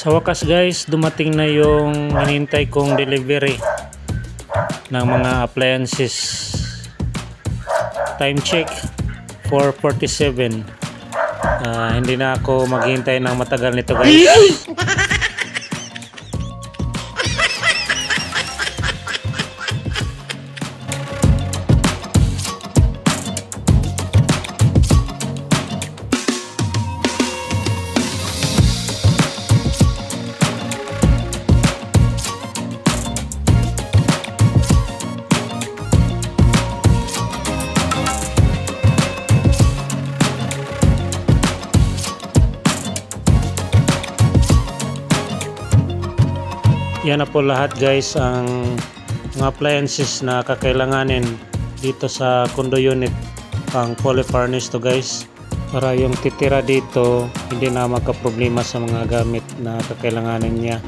Sa wakas guys, dumating na yung hinintay kong delivery ng mga appliances. Time check 4:47. Hindi na ako maghihintay ng matagal nito guys. Yan na po lahat guys ang mga appliances na kakailanganin dito sa condo unit. Pang fully furnished to guys, para yung titira dito hindi na magka-problema sa mga gamit na kakailanganin niya.